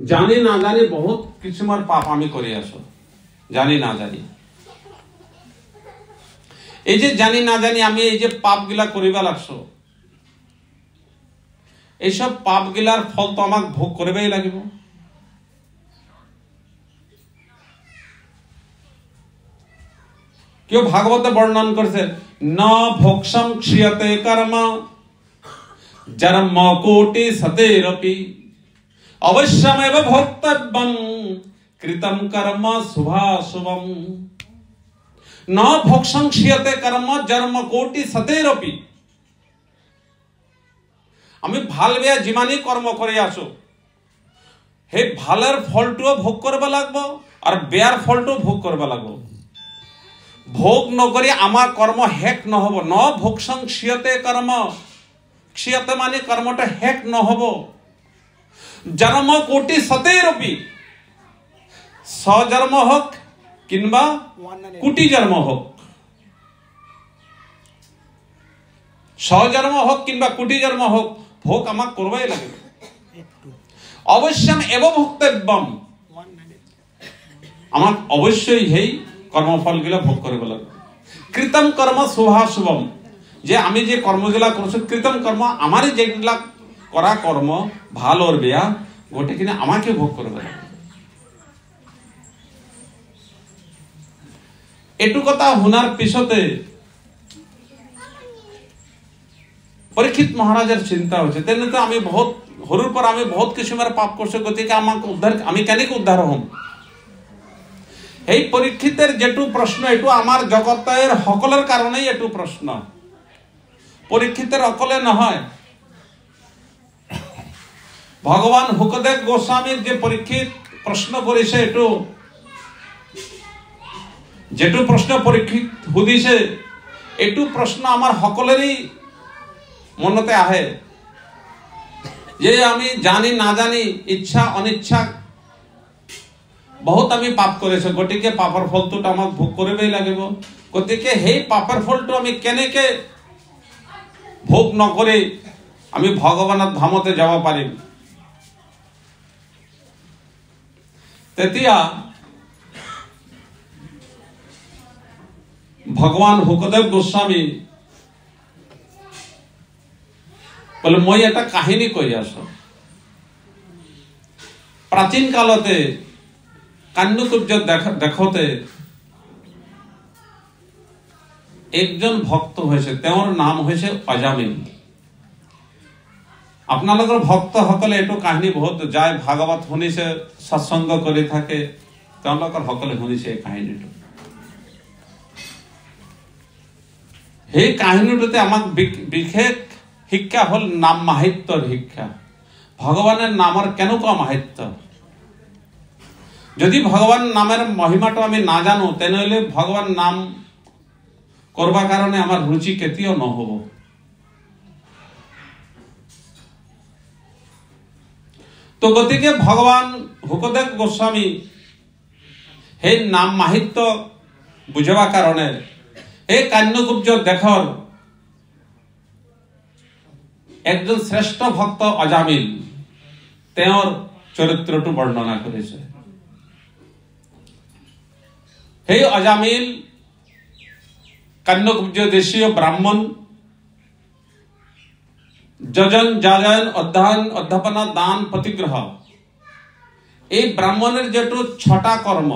জানি না জানি বহুত কিছুমান পাপ আমি করে আছো, জানি না জানি। এই যে জানি না জানি আমি এই যে পাপ গিলা করিবা লাগছো, এইসব পাপ গিলার ফল তো আমাক ভোগ করিবাই লাগিব। কেউ ভাগবতে বর্ণন করছে, ন ভোক্ষম ক্ষিয়তে কর্ম জন্ম কোটি সতেরপি অবশ্যমেব ভোক্তব্যম কৃতম কর্ম শুভাশুভম। ন ভোক্ষম ক্ষিয়তে কর্ম জন্ম কোটি সতেরপি। আমি ভাল বেয়া যিমানই কর্ম করে আসো, হে ভালের ফলটুও ভোগ করবা লাগবো আর বেয়ার ফলটুও ভোগ করবা লাগবো। ভোগ নকরি আমার কর্ম হেক নহব। ন ভোক্ষং ক্ষিয়তে কর্ম, ক্ষিয়তে মানে কর্মটা হেক নহব। জন্ম কোটি সতেরপি, সজন্ম হোক কিংবা কোটি জন্ম হোক, সজন্ম হোক কিংবা কোটি জন্ম হোক, ভোগ আমাক করবাই লাগে। অবশ্যম এব ভোক্তব্যম, আমাক অবশ্যই হেই কর্মফল গুলা ভোগ করবে লাগবে। কৃতম কর্ম শুভাশুভম, যে আমি যে কর্মগুলা করছি কৃতম কর্ম, আমারই যেগুলা করা কর্ম ভালো আর বেয়া গোটে কিনা আমাকে ভোগ করবে লাগবে। এটু কথা হুনার পিছতে পরীক্ষিত মহারাজের চিন্তা হচ্ছে, তেমনি তো আমি বহুত হরুর পর আমি বহুত কিছু মেরে পাপ করছে, গতিকে আমাকে উদ্ধার, আমি কেন উদ্ধার হম। এই পরীক্ষিতের যেটু প্রশ্ন, এটু আমার জগতের সকলের কারণেই এটু প্রশ্ন, পরীক্ষিতের অকলে নহয়। ভগবান হুকদেব গোস্বামীর যে পরীক্ষিত প্রশ্ন করেছে, এটু যেটু প্রশ্ন পরীক্ষিত হুদিছে, এটু প্রশ্ন আমার সকলেরই মনতে আহে, যে আমি জানি না জানি ইচ্ছা অনিচ্ছা বহুত আমি পাপ করেছে, গতিকে পাপের ফলটা আমাকে ভোগ করিবাই লাগিব। গতিকে সেই পাপের ফলটো আমি কেনেকে ভোগ নকরে আমি ভগবানের ধামতে যাব পাৰিম। তেতিয়া ভগবান হুকদেব গোস্বামী বলে, মই এটা কাহিনী কৈ আছো। প্রাচীন কালতে কান্যকুব্জ দেখতে একজন ভক্ত হয়েছে, তেওঁৰ নাম হয়েছে অজামিল। আপনাদের ভক্ত সকলে এটু কাহিনী বহুত যায়, ভাগবত শুনিছে, সৎসঙ্গ করে থাকে, তেওঁলোকৰ সকলে শুনিছে এই কাহিনীটো। সেই কাহিনীটোতে আমাক বিশেষ শিক্ষা হল নাম মাহাত্ম্যৰ শিক্ষা। ভগবানেৰ নামৰ কেনেকুৱা মাহাত্ম্য, যদি ভগবান নামের মহিমাটো আমি না জানো, তেনেহলে ভগবান নাম করবার কারণে আমার রুচি কেতিয়াও নহব। তো গতিকে ভগবান হুকদেব গোস্বামী সেই নাম মাহাত্ম্য বুঝবা কারণে এই কান্যকুব্জ দেখর একজন শ্রেষ্ঠ ভক্ত অজামিল, তেওঁৰ চরিত্রটো বর্ণনা করেছে। সেই অজামিল কান্যকুব্জ দেশীয় ব্রাহ্মণ, যজন যাজন অধ্যয়ন অধ্যাপনা দান প্রতিগ্রহ, এই ব্রাহ্মণের যেটু ছটা কর্ম,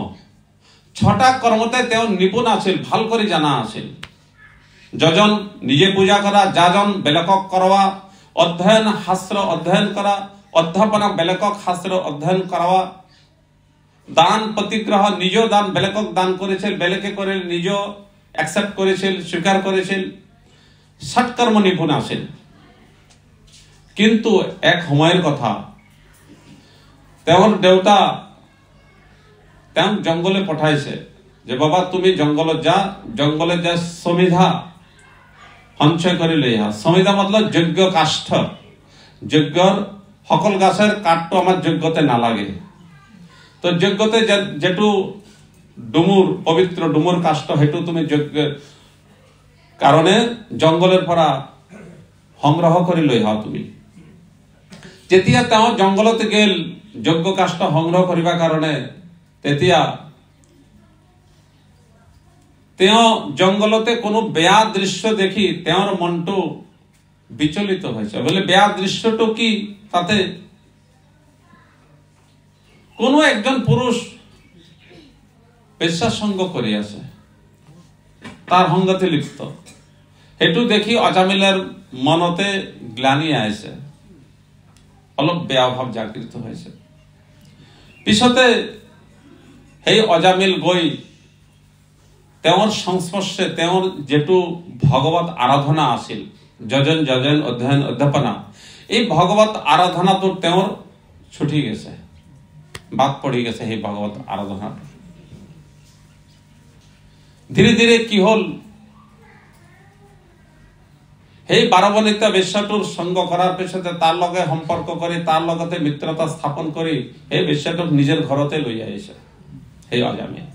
ছটা কর্মতে তেওঁ নিপুণ আছিল, ভাল করে জানা আছিল। যজন নিজে পূজা করা, যাজন বেলেকক করবা, অধ্যয়ন শাস্ত্র অধ্যয়ন করা, অধ্যাপনা বেলেকক শাস্ত্র অধ্যয়ন করাবা, দান প্রতিগ্রহ, নিজ দান বেলেকক দান করেছিল, বেলেকে করে নিজ অ্যাকসেপ্ট করেছিল, স্বীকার করেছিল, সৎকর্ম নিপুণ আছিল। কিন্তু এক সময়ের কথা, তেওঁৰ দেউতা তেওঁক জঙ্গলে পঠাইছে, যে বাবা তুমি জঙ্গলত যা, জঙ্গলে যা সমিধা সঞ্চয় করে লৈ আহা। সমিধা মতলব যজ্ঞ কাষ্ঠ, যজ্ঞর সকল গাছের কাঠটো আমার যজ্ঞতে নালাগে। তো যজ্ঞতে যেটু ডুমুর, পবিত্র ডুমুর কাষ্ঠ, হেতু তুমি যজ্ঞের কারণে জঙ্গলের পরা সংগ্রহ করে লৈ আহা। তুমি যেতিয়া তেওঁ জঙ্গলতে গেল, যজ্ঞ কাষ্ঠ সংগ্ৰহ কৰিবৰ কাৰণে তেতিয়া তেওঁ জংগলতে কোনো বেয়া দৃশ্য দেখি তেওঁৰ মনটো বিচলিত হৈছে। বলে বেয়া দৃশ্যটো কি? তাতে কোনো একজন পুৰুষ বেশ্যা সঙ্গ কৰি আছে, তাৰ সংগতে লিপ্ত। সেইটো দেখি অজামিলৰ মনতে গ্লানি আহিছে, অলপ বেয়া ভাৱ জাগৃত হৈছে। পিছতে সেই অজামিল গৈ তেওঁৰ সংস্পৰ্শে তেওঁৰ যেটো ভগৱত আৰাধনা আছিল, যজন যজন অধ্যয়ন অধ্যাপনা, এই ভগৱত আৰাধনাটো তেওঁৰ ছুটি গেছে, বাদ পৰি গেছে সেই ভগৱত আৰাধনা। ধীৰে ধীৰে কি হল, সেই বাৰবনিতা বেশ্যাটোৰ সঙ্গ কৰাৰ পিছতে তাৰ লগে সম্পৰ্ক কৰি তাৰ লগতে মিত্ৰতা স্থাপন কৰি এই বেশ্যাটোক নিজৰ ঘৰতে লৈ আহিছে সেই অজামিল।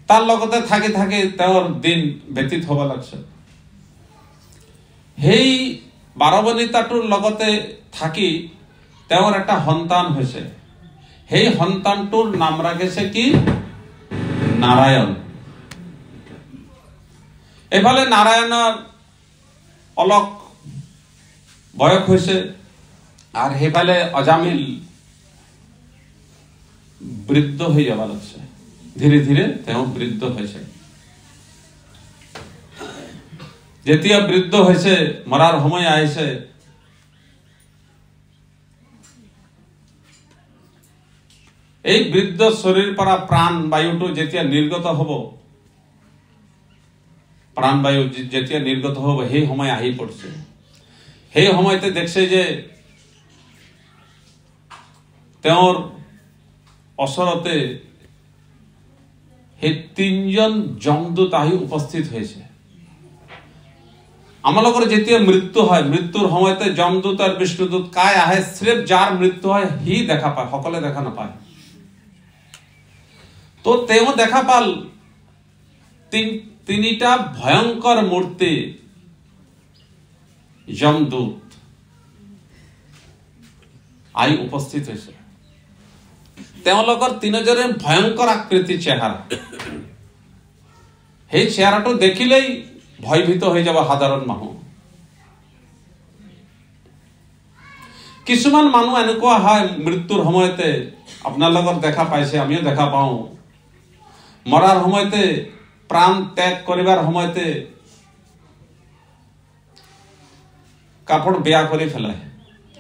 তাৰ লগতে থাকি থাকি তেওঁৰ দিন ব্যতীত হ'ব লাগছে। সেই বাৰবনিতাটোৰ লগতে থাকি তেওঁৰ এটা সন্তান হৈছে। সেই সন্তানটোৰ নাম ৰাখিছে কি? নাৰায়ণ। এফালে নাৰায়ণৰ অলক বয়স হৈছে, আর সেইফালে অজামিল বৃদ্ধ হয়ে যাওয়া লাগছে। ধীরে ধীরে তেওঁ বৃদ্ধ হয়েছে। যেতিয়া বৃদ্ধ হয়েছে, মরার সময় আইছে, এই বৃদ্ধ শরীর পৰা প্ৰাণ বায়ুটো যেতিয়া নিৰ্গত হব, প্ৰাণবায়ু যেতিয়া নিৰ্গত হব, সেই সময় আহি পড়ছে। সেই সময়তে দেখছে যে তেওঁৰ ওচৰতে সেই তিনজন যমদূত আহি উপস্থিত হয়েছে। আমালোকৰ যেতিয়া মৃত্যু হয়, মৃত্যুৰ সময়তে যমদূত আর বিষ্ণুদূত কায় আহে, সির্ফ যার মৃত্যু হয় হি দেখা পায়, সকলে দেখা নাপায়। তো তেওঁ দেখা পাল তিনিটা ভয়ঙ্কর মূর্তি যমদূত আই উপস্থিত হয়েছে। তেওঁলোকৰ তিনিজনেৰ ভয়ঙ্কৰ আকৃতি চেহাৰা। সেই চেহাৰাটো দেখিলেই ভয়ভীত হয়ে যাব সাধাৰণ মানুষ। কিছুমান মানুষ এনেকুৱা হয়, মৃত্যুর সময়তে আপনার লগত দেখা পাইছে, আমিও দেখা পাও। মরার সময়তে, প্রাণ ত্যাগ করিবার সময়তে কাপড় বেয়া করে ফেলায়,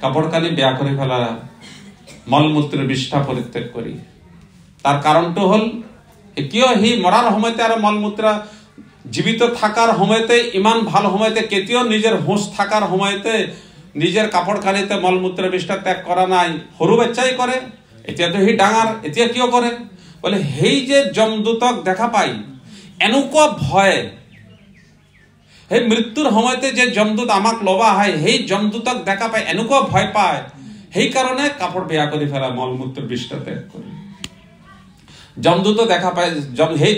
কাপড় কানি বেয়া করে ফেলা, মলমূত্রের বিষ্ঠা পরিত্যাগ করি। তার কারণটো হল কিয় হি মরার সময়তে আর মলমূত্র জীবিত থাকার সময়তে ইমান ভাল সময়তে কেতিয়াও নিজের হুঁশ থাকার সময়তে নিজের কাপড় কানিতে মলমূত্র বিষ্ঠা ত্যাগ করা নাই। সরু বাচ্চাই করে, এতিয়া তো হি ডাঙার, এতিয়া কিয় করে? বলে সেই যে যমদূতক দেখা পাই, এনেকুৱা ভয়, সেই মৃত্যুর সময়তে যে যমদূত আমাক লবা হয়, সেই যমদূতক দেখা পায় এনেকুৱা ভয় পায়, সেই কারণে কাপড় বেয়া করে ফেলা, মলমূত্র বিষ্ঠা ত্যাগ করে। যমদূত দেখা পায়, সেই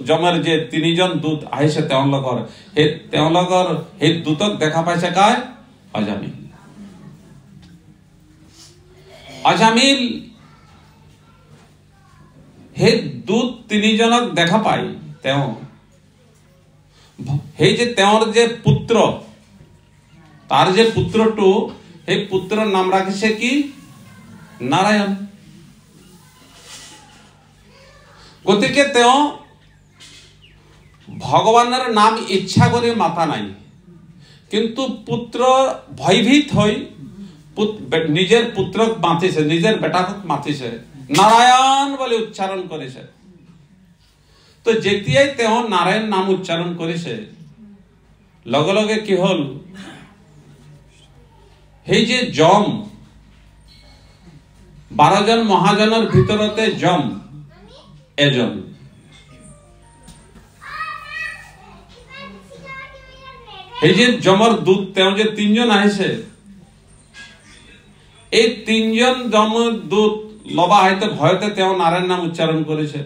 যমের যে তিনিজন দূত আহিছে তেওঁলোকৰ, সেই দূতক দেখা পাইছে কায়? অজামিল। অজামিল সেই দূত তিনিজনক দেখা পাই, তেওঁ সেই যে তেওঁৰ যে পুত্ৰ, তাৰ যে পুত্ৰটো, সেই পুত্ৰৰ নাম ৰাখিছে কি? নাৰায়ণ। গতিকে তেওঁ ভগৱানৰ নাম ইচ্ছা কৰি মাতা নাই, কিন্তু পুত্ৰ ভয়ভীত হৈ নিজের পুত্রক মাতিছে, নিজের বেটাকক মাতিছে, নারায়ণ বলে উচ্চারণ করেছে। তো যেতিয়াই তেওঁ নারায়ণ নাম উচ্চারণ করেছে, লগে লগে কি হল, সেই যে যম 12 জন মহাজনের ভিতরতে যম এজন। এই যে যমর দূত, তেওঁ যে তিনজন আহিছে, এই তিনজন যমদূত লবা হয়তো ভয়তে তেওঁ নারায়ণ নাম উচ্চারণ করেছে।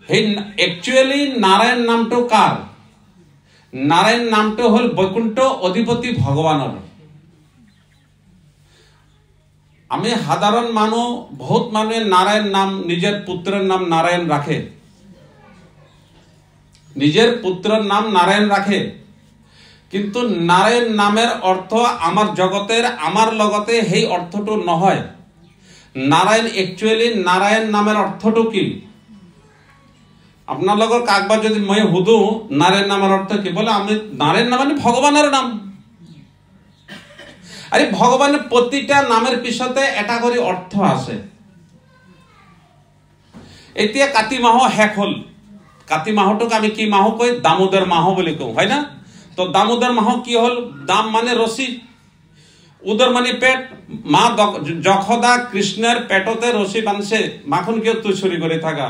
এই একচুয়ালি নারায়ণ নামটো কার? নারায়ণ নামটো হল বৈকুণ্ঠ অধিপতি ভগবানের। আমি সাধারণ মানুষ, বহুত মানুষ নারায়ণ নাম, নিজের পুত্রের নাম নারায়ণ রাখে, নিজের পুত্রের নাম নারায়ণ রাখে, কিন্তু নারায়ণ নামের অর্থ আমার জগতের, আমার লগতে সেই অর্থটো নহয়। নারায়ণ একচুয়ালি নারায়ণ নামের অর্থটো কি? আপনার লগর কাকবার যদি মই হুদু নারায়ণ নামের অর্থ কি, বলে আমি নারায়ণ নাম মানে ভগবানের নাম। আরে ভগবানের প্রতিটা নামের পিছতে এটা করে অর্থ আছে। এতিয়া কাতি মাহ শেষ হল, কাতি মাহটোক আমি কি মাহ কই? দামোদর মাহ বলে কওঁ, হয় না? তো দামোদর মাহ কি হল? দাম মানে রশি, উদর মানে পেট। মা যশোদা কৃষ্ণের পেটতে রশি বাঁধছে, মাখন কিয় তুই চুরি করে থাকা,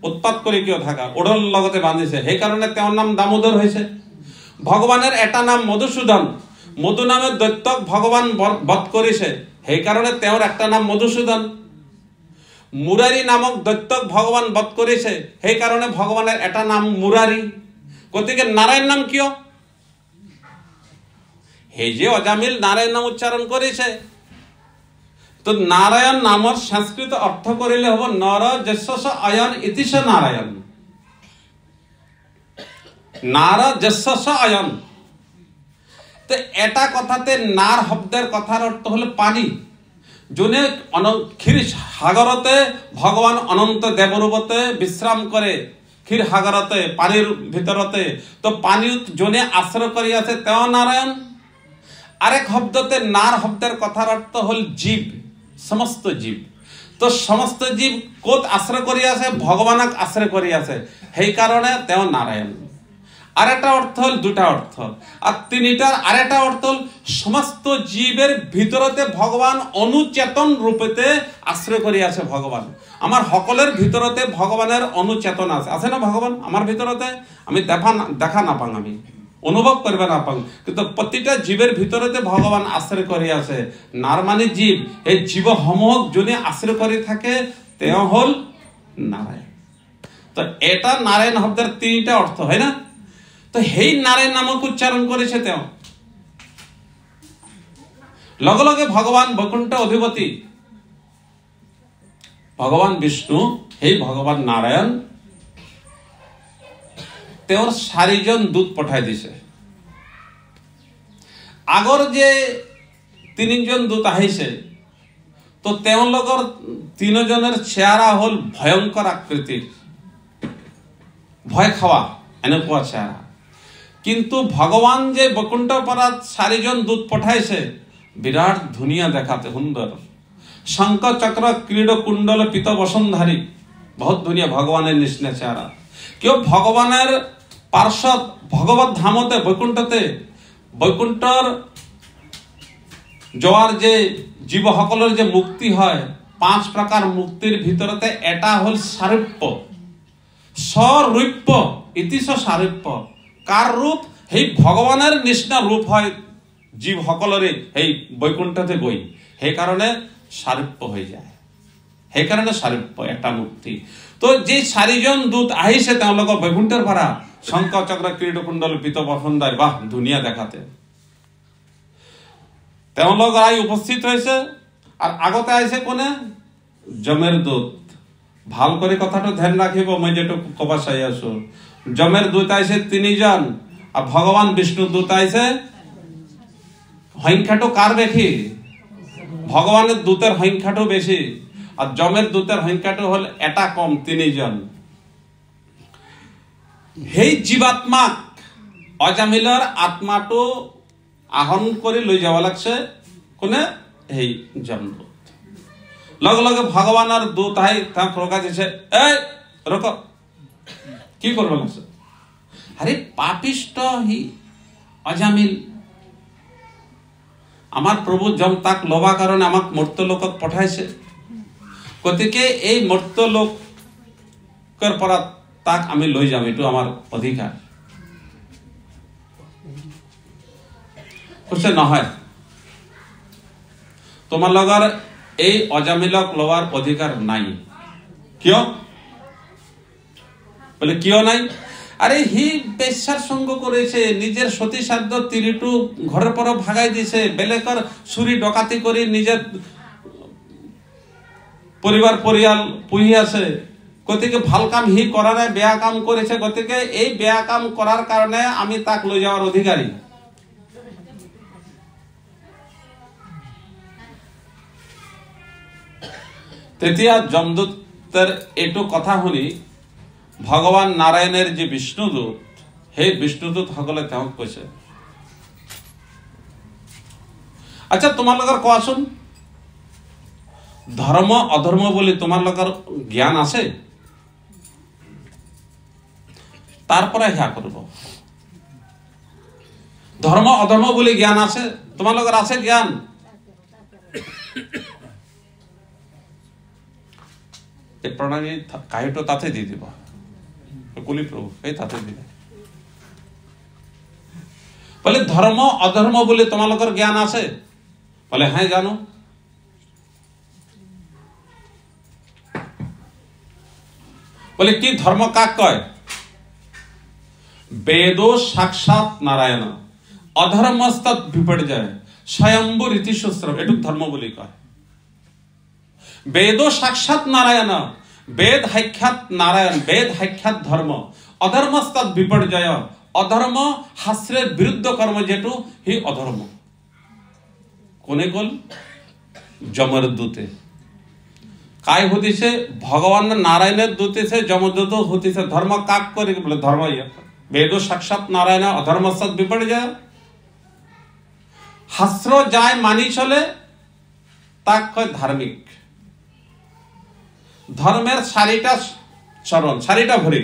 উৎপাত করে কিয় থাকা, ওড়ল লগতে বাঁধিছে, সেই কারণে তেওঁৰ নাম দামোদর হয়েছে। ভগবানের এটা নাম মধুসূদন, মধু নামে দৈত্যক ভগবান বধ করেছে, সেই কারণে তেওঁৰ একটা নাম মধুসূদন। মুরারি নামক দৈত্যক ভগবান বধ করেছে, সেই কারণে ভগবানের এটা নাম মুরারি। গতিকে নারায়ণ নাম কিয়? এই যে অজামিল নারায়ণ নাম উচ্চারণ করেছে, তো নারায়ণ নামর সংস্কৃত অর্থ করিলে হব নর যশস অয়ন ইতিশ নারায়ণ। নার যশস অয়ন, তো এটা কথাতে নার শব্দের কথার অর্থ হলো পানি। যোনে ক্ষীর সাগরতে ভগবান অনন্ত দেবরূপতে বিশ্রাম করে, ক্ষীর সাগরতে পানির ভিতরতে, তো পানি যোনে আশ্রয় করি আছে তেও নারায়ণ। আরেক শব্দতে নার শব্দের কথার অর্থ হল জীব, সমস্ত জীব। তো সমস্ত জীব কত আশ্রয় করি আছে? ভগবানক আশ্রয় করি আছে, সেই কারণে তেও নারায়ণ। আর একটা অর্থ হল, দুটা অর্থ, আর তিনটার আরেকটা অর্থ হল সমস্ত জীবের ভিতরতে ভগবান অনুচেতন রূপেতে আশ্রয় করি আছে ভগবান। আমার সকলের ভিতরতে ভগবানের অনুচেতন আছে, আছে না ভগবান আমার ভিতরতে? আমি দেখা না পাং, আমি অনুভব করবে না পাং, কিন্তু প্রতিটা জীবের ভিতরতে ভগবান আশ্রয় করি আছে। নার মানে জীব, এই জীব সমূহ যোনে আশ্রয় করে থাকে তেও হল নারায়ণ। তো এটা নারায়ণ শব্দের তিনটা অর্থ, হয় না? তো সেই নারায়ণ নামক উচ্চারণ করেছে তেও। লগে লগে ভগবান বৈকুণ্ঠ অধিপতি ভগবান বিষ্ণু, সেই ভগবান নারায়ণ তেওঁৰ 4জন দূত পঠাই দিছে। আগৰ যে 3জন দূত আহিছে, তো তেওঁলোকৰ 3জনেৰ চেহাৰা হল ভয়ঙ্কৰ আকৃতিৰ, ভয় খাওয়া এনেকুৱা চেহাৰা। কিন্তু ভগবান যে বৈকুণ্ঠৰ পৰা 4জন দূত পঠাইছে, বিরাট ধুনিয়া দেখাতে, সুন্দর, শঙ্খ চক্র ক্রীড় কুণ্ডল পিত বসনধারী, বহুত ধুনিয়া ভগবানের নিষ্ণা চেহারা। কেউ ভগবানের পার্শ্বদ ভগবত ধামতে বৈকুণ্ঠতে, বৈকুণ্ঠর যাওয়ার যে জীবসকলের যে মুক্তি হয়, 5 প্রকার মুক্তির ভিতরতে এটা হল সারূপ্য, স্বরূপ্য, ইতিশ সারূপ্য। কার রূপ? সেই ভগবানের নিষ্ণা রূপ হয় জীব সকলরে এই বৈকুণ্ঠতে গই, সেই কারণে সারূপ্য হয়ে যায়, সেই কারণে সারূপ্য একটা মুক্তি। তো যে 4জন দূত আহিছে তেওঁলোকৰ বৈকুণ্ঠৰ পৰা, শঙ্খ চক্র ক্রীড় কুণ্ডল পিত বসনধারী, বাহ ধুনিয়া দেখাতে তেওঁলোক আহি উপস্থিত হয়েছে। আর আগতে আহিছে কোনে? যমের দূত। ভাল করে কথাটা ধ্যান রাখিব, মই যেটা কবা চাই আছো। যমের দূত আইছে 3জন, আর ভগবান বিষ্ণু দূত আইছে, সংখ্যাটো কার বেশি? ভগবানের দূতের সংখ্যাটো বেশি, আর যমের দূতের সংখ্যাটো হল এটা কম, 3জন। সেই জীবাত্মাক অজামিলৰ আত্মাটো আহৰণ কৰি লৈ যাব লাগছে কোনে? সেই যমদূত। লগে লগে ভগবানের দূত আহি তাক রোকা দিছে, এই রোক, কি করব লাগছে? আরে পাপিষ্ট হি অজামিল, আমার প্রভু যম তাক লোভা কারণে আমাক মর্ত্যলোকক পঠাইছে, গতিকে এই মর্ত্যলোকের পৰা তাক আমি লৈ যাম, এটো আমাৰ অধিকাৰ। কৈছে নহয়, তোমাৰ লগৰ এই অজামিলক লোৱাৰ অধিকার নাই। কিয়? বলে কিয় নাই? আরে হি বেশ্যার সঙ্গ করেছে, নিজের সতী সাধ্য তিরিটু ঘরের পর ভাগাই দিছে, বেলেকর চুরি ডকাতি করে নিজের পরিবার পরিয়াল পুহি আছে, গতিকে ভাল কাম হি করা নাই, বেয়া কাম করেছে, গতিকে এই বেয়া কাম করার কারণে আমি তাক লৈ যাওয়ার অধিকারী। তেতিয়া যমদূতের এইটো কথা শুনি ভগবান নারায়ণের যে বিষ্ণুদূত, সেই বিষ্ণুদূত সকলে তেওঁক কৈছে, আচ্ছা তোমালোকৰ কোৱাচোন, ধৰ্ম অধৰ্ম বলে তোমালোকৰ জ্ঞান আছে? তাৰপৰে হ্যাঁ কৰব। ধৰ্ম অধৰ্ম বলে জ্ঞান আছে? তোমালোকৰ আছে জ্ঞান? এই প্ৰণালী কাহিটো তাতে দি দিব, কলি প্ৰভু এই তাতে দিবে। বলে ধৰ্ম অধৰ্ম বলে তোমালোকৰ জ্ঞান আছে? বলে হ্যাঁ জানো। বলে কি ধর্ম কাক কয়? বেদো সাক্ষাৎ নারায়ণ, অধর্মস্তৎ বিপর্যয়, স্বয়ম্ভু রীতিশস্ত্র, এটুক ধর্ম বলে কয়। বেদো সাক্ষাৎ নারায়ণ, বেদ সাক্ষাৎ নারায়ণ, বেদ সাক্ষাৎ ধর্ম, অধর্মস্তৎ বিপর্যয়, অধর্ম শাস্ত্রের বিরুদ্ধ কর্ম যেটু হি অধর্ম। কোনে কল? যমের দূতে। काय होतीसे? भगवान नारायण दूतीसे जमदूत होतीसे। धर्म काक करे? बोले धर्म ये वेदो साक्षात नारायण, अधर्मस्तৎ विपर्जय। शास्त्र जाय मानी चले ताक कय धार्मिक। धर्मेर चारिटा चरण, चारिटा भरी,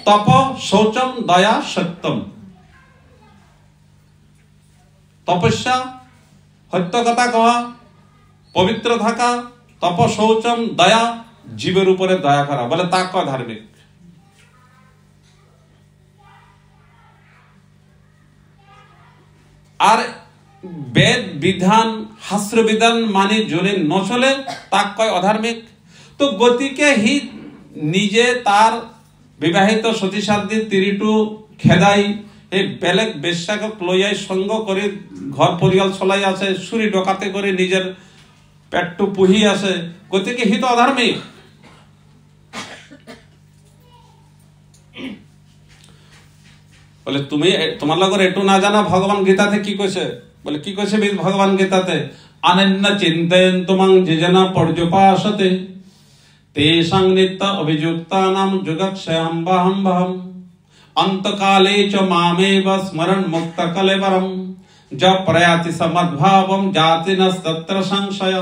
तप, शौचम, दया, सत्यम। तपस्या, सत्य कथा कहा, पवित्र थाका, तप, शौचम, दया, जीवेर उपरे दया करा, बोले ताक कय धार्मिक। আর বেদ বিধান শাস্ত্র বিধান মানে জনে নচলে তাক কয় অধার্মিক। তো গতিকে হি নিজে তার বিবাহিত সতী সাধ্বী তিরিটু খেদাই এই বেলেগ বেশ্যাকে লইয়াই সঙ্গ করে ঘর পরিয়াল চলাই আছে, চুরি ডকাতে করে নিজের পেটটু পুহি আছে, গতিকে হি তো অধার্মিক। বলে তুমি তোমার লগর এটু না জানা ভগবান গীতাতে কি কইছে? বলে কি কইছে ভগবান গীতাতে? অনন্য চিন্তয়ন তুমং যেজনা পর্যপাসতে তেষাং নিত্য অভিযুক্তানাম যুগক্ষয়ম বহম বহম অন্তকালে চ মামেব স্মরণ মুক্ত কলেবরম য প্রয়াতি সমদ্ভাবম জাতি নস্তত্র সংশয়।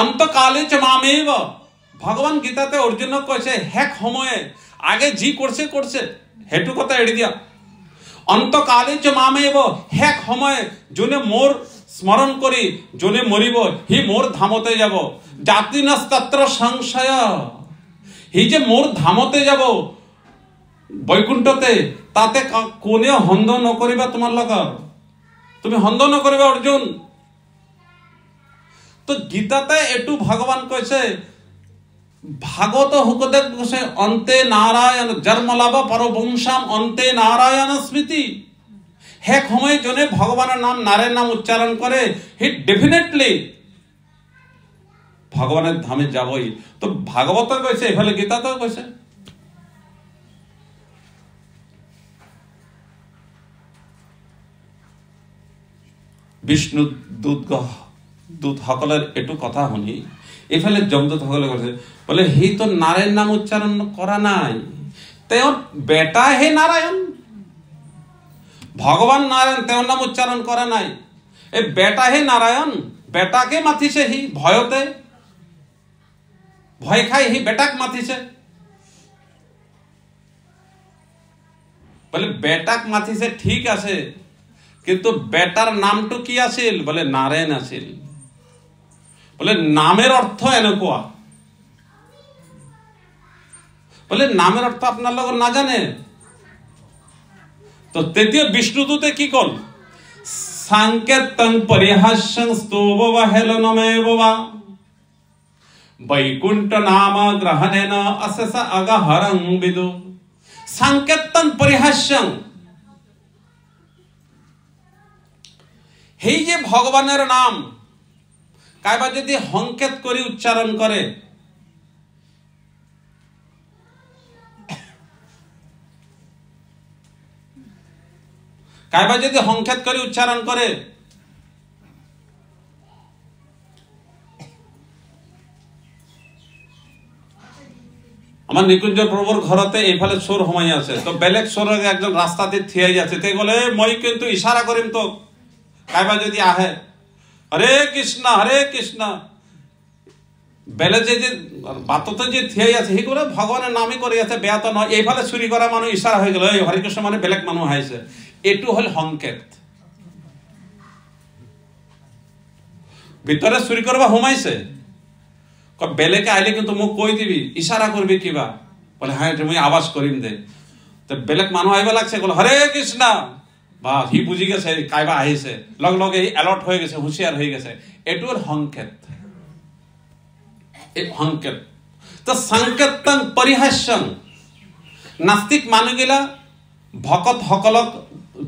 অন্তকালে চ মামেব, ভগবান গীতাতে অর্জুন কইছে হেক সময়ে আগে জি করছে করছে হেতু কথা এড়ি দিয়া। অন্তকালে চ মামেব, হেক সময়ে যোনে মোর স্মরণ করি যোনে মরিব হি মোর ধামতে যাব। জাতি নস্তত্র সংশয়, হি যে মোর ধামতে যাব বৈকুণ্ঠতে, তাতে কোনে হন্দ নকরিবা তোমার লগর, তুমি হন্দ নকরিবা অর্জুন। তো গীতাতে এটু ভগবান কইছে, ভাগবত হুকদেব কইছে অন্তে নারায়ণ জন্মলাভ পরবংশাম অন্তে নারায়ণ স্মৃতি। হেক সময় জনে ভগবানের নাম নারায়ণ নাম উচ্চারণ করে হি ডেফিনেটলি ভগবানের ধামে যাবই। তো ভাগবত কইছে, এফালে গীতাতেও কইছে। বিষ্ণু দূত সকলের এটু কথা শুনি এফালে যমদূত সকলে কৈছে, বলে হি তো নারায়ণ নাম উচ্চারণ করা নাই, তেওঁৰ বেটা হে নাৰায়ণ। ভগবান নাৰায়ণ তেওঁৰ নাম উচ্চারণ করা নাই, এই বেটা হে নারায়ণ। বেটাকে মাতিছে হি ভয়তে, ভয় খাই হি বেটাক মাতিছে। বলে বেটাক মাতিছে ঠিক আছে, কিন্তু বেটার নামটো কি আছিল? বলে নারায়ণ আছিল। বলে নামের অর্থ এনেকুৱা, বলে নামের অর্থ আপনার লোক না জানে। তো তেতিয়া বিষ্ণুদূতে কি কল? সাংকেতং পরিহাস্যং স্তোব হেলনমেব বা বৈকুণ্ঠ নাম গ্রহণেন অশেষ অগহরং বিদু। সাংকেতং পরিহাস্যং, এই যে ভগবানের নাম কাইবা যদি সংকেত কৰি উচ্চাৰণ কৰে, কাইবা যদি সংকেত কৰি উচ্চাৰণ কৰে, আমার নিকুঞ্জ প্রভুর ঘরতে এইফালে চোর সোমাই আছে, তো বেলেগ চোর একজন রাস্তাতে থিয়াই আছে, তে বলে মই কিন্তু ইশারা করিম তো, কাইবা যদি আহে হরে কৃষ্ণ বেলে যে বাততে যে থিয়াই আছে সেই করে ভগবানের নামই করে আছে, বেয়া তো নয়। এইফালে চুরি করা মানুষ ইশারা হয়ে গেল, এই হরে কৃষ্ণ মানে বেলেগ মানুষ আইছে, এটু হল সংকেত। ভিতরে চুরি করবা সোমাইছে, বেলেকে আইলে কিন্তু মোক কৈ দিবি, ইশারা করবি কিবা, বলে হ্যাঁ তুমি আওয়াজ করিম দে, তো বেলেগ মানুষ আইবা লাগছে, বলে হরে কৃষ্ণ, বা হি বুঝি গেছে কাইবা আহিছে, লগ লগে এলার্ট হয়ে গেছে, হুঁশিয়ার হয়ে গেছে, এটুর সংকেত। এই সংকেত তো সংকেতং পরিহাস্যং, নাস্তিক মানুহগিলা ভকত সকলক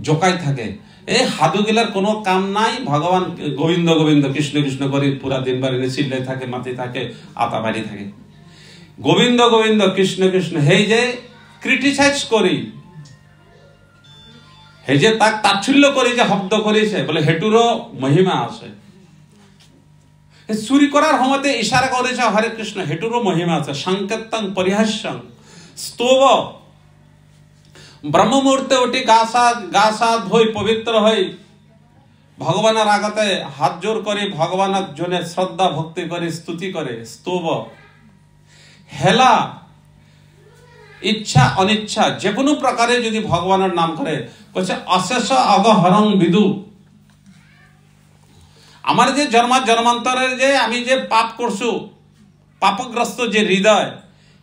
জোকাই থাকে, এই সাধুগিলার কোনো কাম নাই, ভগবান গোবিন্দ গোবিন্দ কৃষ্ণ কৃষ্ণ করে পুরা দিন বাড়ি চিল্লাই থাকে, মাতি থাকে, আতা বাড়ি থাকে, গোবিন্দ গোবিন্দ কৃষ্ণ কৃষ্ণ। হেই যে ক্রিটিসাইজ করি, হেই যে তাক তাচ্ছল্য করি যে শব্দ করেছে, বলে হেটুরও মহিমা আছে। চুরি করার সময়তে ইশারা করেছে হরে কৃষ্ণ, হেটুরও মহিমা আছে। সংকেতং পরিহাস্যং স্তব, ব্রহ্ম মুহূর্তে উঠি গা সা ধুই পবিত্র হই ভগবানের আগতে হাত জোর করে ভগবানের জন্য শ্রদ্ধা ভক্তি করে স্তুতি করে, স্তব। হেলা ইচ্ছা অনিচ্ছা যে কোনো প্রকারে যদি ভগবানের নাম করে, বলছে অশেষ অগহরং বিদু, আমার যে জন্মান্তরের যে আমি যে পাপ করছু, পাপগ্রস্ত যে হৃদয়,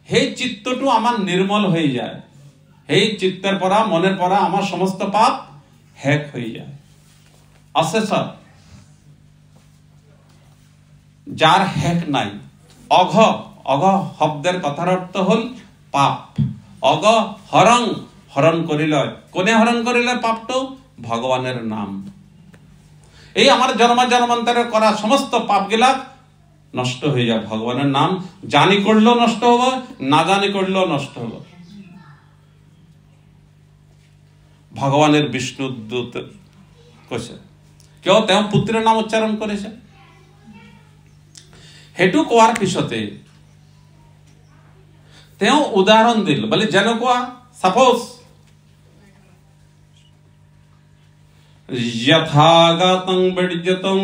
সেই চিত্তটু আমার নির্মল হয়ে যায়, এই চিত্তের পরা মনের পরা আমার সমস্ত পাপ হ্যাক হয়ে যায়। অশেষ, যার হ্যাক নাই। অঘ, অঘ শব্দের কথার অর্থ হল পাপ। অঘ হরং, হরণ করিল, কোনে হরণ করিল পাপটো? ভগবানের নাম। এই আমার জন্মান্তরে করা সমস্ত পাপ গিলা নষ্ট হয়ে যায়, ভগবানের নাম জানি করলেও নষ্ট হবো, না জানি করলেও নষ্ট হবো। ভগবানের বিষ্ণু দূত কৈছে, কেউ তেওঁ পুত্রের নাম উচ্চারণ করেছে। হেতু কোৱাৰ পিছতে তেওঁ উদাহৰণ দিল, বলে যেনেকুৱা সাপোজ যথাগতং বর্জতং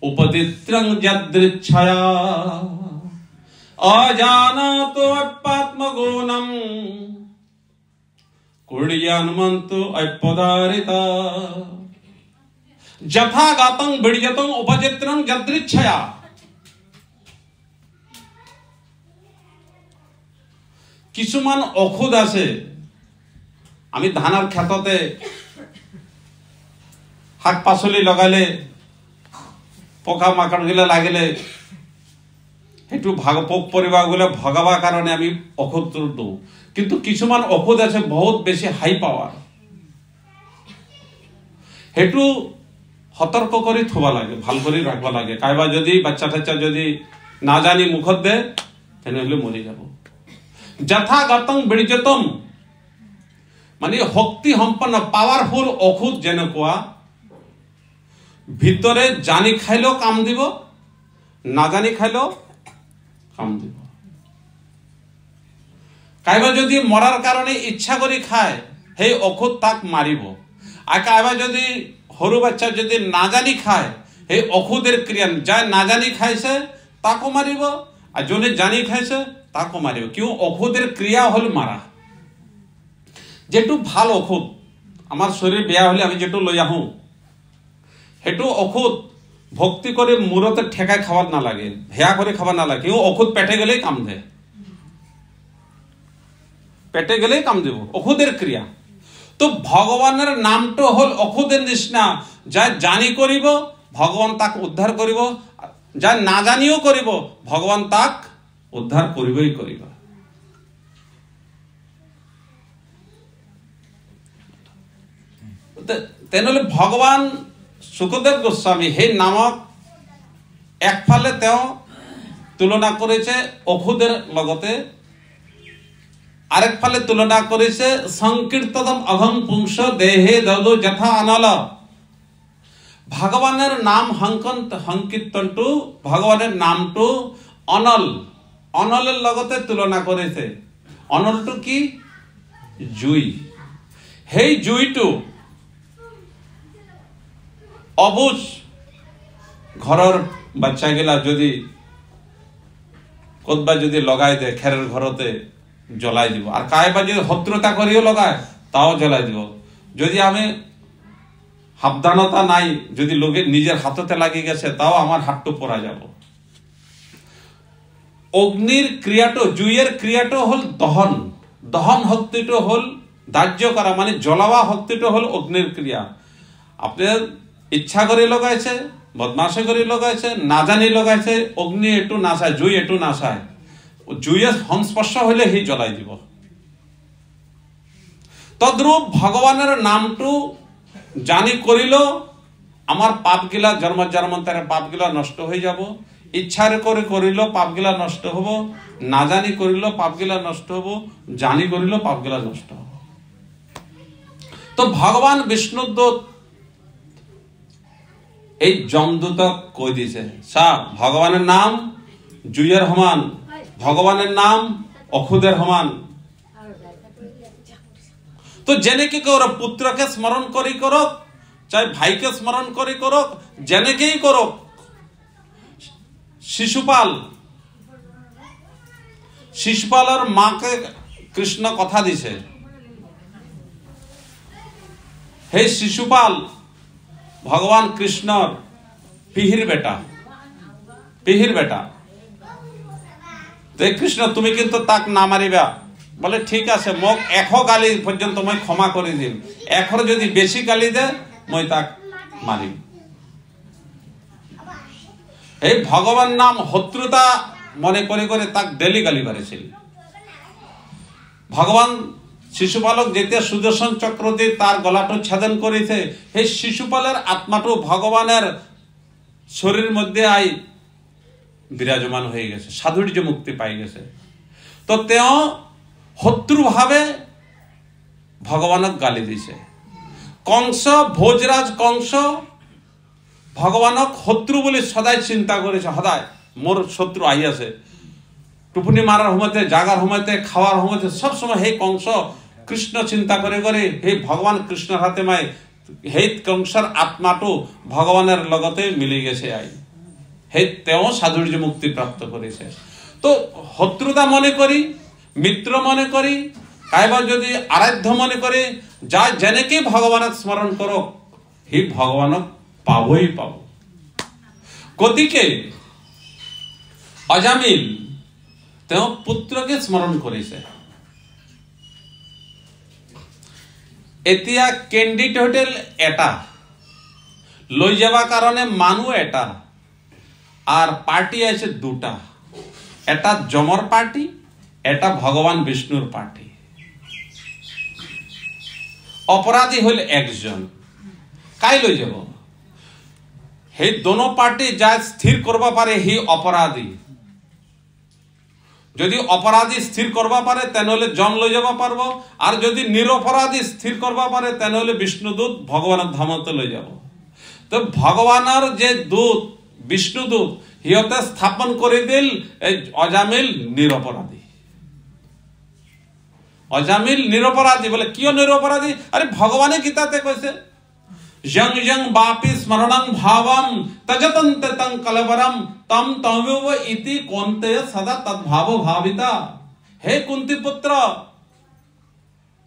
উপদিত্রং যদৃচ্ছয়া অজানাতো অপাত্মগুণম কুর্যান্মন্তু অপদারিতা। যথাগতং বর্জতং উপদিত্রং যদৃচ্ছয়া, কিছুমান ঔষধ আছে, আমি ধানের ক্ষেততে শাক পাচলি লগালে পোকা মাকড় গিলা লাগিলে সেইটো পোক পরিবার গুলো ভগাবার কারণে আমি ঔষধ দিওঁ, কিন্তু কিছুমান ঔষধ আছে বহুত বেশি হাই পাওয়ার, সেইটো সতর্ক করে থবা লাগে, ভাল করে রাখবা লাগে। কাইবা যদি বাচ্চা টাচ্চা যদি না জানি মুখত দে, তেনেহলে মরি যাব। যথাগতং বীর্যতম মানে শক্তি সম্পন্ন পাওয়ারফুল ঔষধ, যেনেকুৱা ভিতরে জানি খাইলেও কাম দিব, না জানি খাইলেও কাম দিব। কাইবা যদি মরার কারণে ইচ্ছা করে খায়, সেই ঔষধ তাক মারিব। আর কাইবা যদি সরু বাচ্চা যদি না জানি খায়, সেই ঔষধের ক্রিয়া, যাই না জানি খাইছে তাকো মারিব, আর জনে জানি খাইছে তাকো মারিব। কেউ ঔষধের ক্রিয়া হল মারা। যেটু ভাল ঔষধ, আমার শরীর বেয়া হলে আমি যেটু লই আহো, সেইটো ঔষধ ভক্তি করে মূরতে ঠেকায় খাবার না লাগে, হেয়া করে খাবার না লাগে। কেউ ঔষধ পেটে গেলেই কাম দেয়, পেটে গেলেই কাম দেব, ঔষধের ক্রিয়া। তো ভগবানের নামটো হল ঔষধের নিচিনা, যা জানি করিব ভগবান তাক উদ্ধার করিব, যা না জানিও করিব ভগবান তাক উদ্ধার করিবই করিব। তেনেহলে ভগবান সুখদেব গোস্বামী সেই নামক একফালে তেওঁ তুলনা কৰিছে অখুদেৰ লগতে, আৰেকফালে তুলনা কৰিছে সংকীৰ্তনম অঘং পুংস দেহে দলো যথা অনল। ভগবানেৰ নাম সংকীৰ্তনটো, ভগবানেৰ নামটো অনল, অনলেৰ লগতে তুলনা কৰিছে। অনলটো কি? জুই। সেই জুইটো অবুজ ঘরের বাচ্চাগিলা যদি কতবা যদি লগাই দেয় খেরের ঘরতে জ্বলাই দিব, আর কায়বা যদি শত্রুতা করিও লগায় তাও জ্বলাই দিব। যদি আমি সাবধানতা নাই, যদি লোকে নিজের হাততে লাগি গেছে তাও আমার হাতটো পরা যাব। অগ্নির ক্রিয়াটো, জুইয়ের ক্রিয়াটো হল দহন, দহন শক্তিটো হল দাহ্য করা, মানে জ্বলাওয়া শক্তিটো হল অগ্নির ক্রিয়া। আপনার ইচ্ছা করে লগাইছে, বদমাশে করে লগাইছে, না জানি লগাইছে, অগ্নি একটু নাচায়, জুই একটু নাচায়, জুইয়ের সংস্পর্শ হইলে সি জ্বলাই দিব। তদ্রূপ ভগবানের নামটো জানি করিল আমার পাপগিলা জন্ম জন্মান্তরের পাপগিলা নষ্ট হয়ে যাব। ইচ্ছারে করে করিল পাপগিলা নষ্ট হব, না জানি করিল পাপগিলা নষ্ট হব, জানি করিল পাপগিলা নষ্ট হব। তো ভগবান বিষ্ণুদূত এই যমদূতক কই দিছে, সা ভগবানের নাম জুইয়ের সমান, ভগবানের নাম অখুদের সমান। তো যেনেকে করো, পুত্রকে স্মরণ করি করক, চাই ভাইকে স্মরণ করি করক, যেনেকেই করক। শিশুপাল, শিশুপালের মাকে কৃষ্ণ কথা দিছে, হে শিশুপাল ভগবান কৃষ্ণর পিহির বেটা, পিহির বেটা। তো কৃষ্ণ তুমি কিন্তু তাক না মারিবা। বলে ঠিক আছে, মোক 100 গালি পর্যন্ত মই ক্ষমা করে দিম, 100 যদি বেশি গালি দে মই তাক মারিম। এই ভগবান নাম শত্রুতা মনে করে করে তাক ডেলি গালি পারিছিল। ভগবান শিশুপালক যেতিয়া সুদর্শন চক্র দিয়ে তার গলাটো ছেদন করেছে, সেই শিশুপালের আত্মাটো ভগবানের শরীর মধ্যে আই বিরাজমান হয়ে গেছে, সাধুর্য মুক্তি পাই গেছে। তো তেও শত্রুভাবে ভগবানক গালি দিছে। কংস, ভোজরাজ কংস ভগবানক শত্রু বলে সদায় চিন্তা করেছে, সদায় মোর শত্রু আহি আছে। টুপুনি মারার সময়তে, জাগার সময়তে, খাওয়ার সময়তে সব সময় হে কংস কৃষ্ণ চিন্তা করে করে হে ভগবান কৃষ্ণের হাতে মাই হে কংসর আত্মাটো ভগবানের লগতে মিলে গেছে আই, হে তেও সাধুর্য মুক্তি প্রাপ্ত করেছে। তো শত্রুতা মনে করি, মিত্র মনে করি, কাইবা যদি আরাধ্য মনে করে, যা যেনেকে ভগবানক স্মরণ করো হি ভগবানক পাবই পাব। গতিকে অজামিল তেও পুত্রকে স্মরণ করেছে। এতিয়া ক্যান্ডিডেট হোটেল এটা লই যাওয়ার কারণে মানু এটা, আর পার্টি আছে দুটা, এটা যমর পার্টি, এটা ভগবান বিষ্ণুর পার্টি। অপরাধী হইল একজন, কাই লই যাব? হে দোনো পার্টি যা স্থির করবা পারে হি অপরাধী। যদি অপরাধী স্থির করবা পারে তেনহলে জম লই যাবা পারবো, আর যদি নিরপরাধী স্থির করবা পারে তেনহলে বিষ্ণুদূত ভগবানের ধামতে লই যাব। তো ভগবানের যে দূত বিষ্ণুদূত হিয়তে স্থাপন করে দিল এই অজামিল নিরপরাধী। অজামিল নিরপরাধী বলে কিয় নিরপরাধী? আরে ভগবানে গীতাতে কইছে জং জং বাপি স্মরণং ভাবম তজতন্তে তং কলবরম তম তমেব ইতি কোন্তে সদা তদ্ভাব ভাবিতা। হে কুন্তি পুত্র,